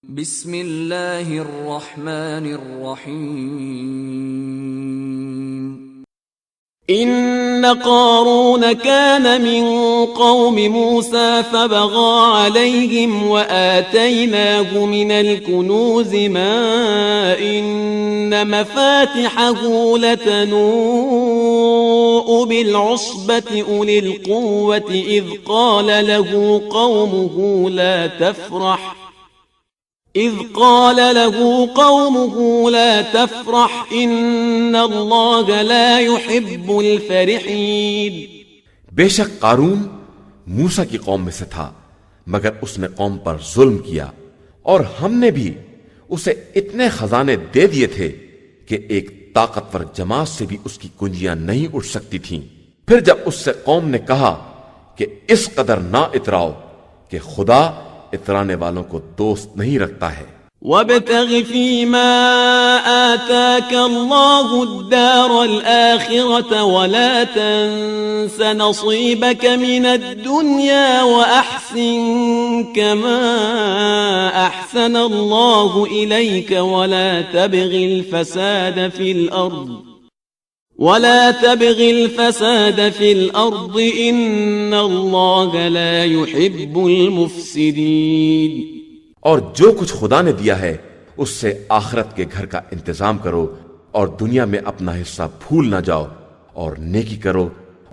बिस्मिल्लाहिर्रहमानिर्रहीम। إن قارون كان من قوم موسى فبغى عليهم وآتيناه من الكنوز ما إن مفاتحه لتنوء بالعصبة أولي القوة إذ قال له قومه لا تفرح إن الله لا يحب الفرحين। बेशक कारून मूसा की कौम में से था, मगर उसने कौम पर जुल्म किया और हमने भी उसे इतने खजाने दे दिए थे कि एक ताकतवर जमात से भी उसकी कुंजियां नहीं उठ सकती थीं। फिर जब उससे कौम ने कहा कि इस कदर ना इतराओ कि खुदा इतराने वालों को दोस्त नहीं रखता है। वब्तग़ि फ़ीमा आताका अल्लाहु अद-दार अल-आखिरत वला तंस नसीबक मिनद दुनिया व अहसिन कमा अहसन अल्लाहु इलैक वला तबग़िल फ़साद फ़िल अर्द इन्नल्लाह ला युहिब्बुल मुफ़्सिदीन। और जो कुछ खुदा ने दिया है उससे आखिरत के घर का इंतजाम करो और दुनिया में अपना हिस्सा भूल ना जाओ और नेकी करो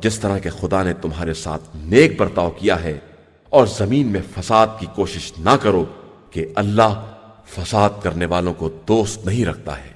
जिस तरह के खुदा ने तुम्हारे साथ नेक बर्ताव किया है, और जमीन में फसाद की कोशिश ना करो कि अल्लाह फसाद करने वालों को दोस्त नहीं रखता है।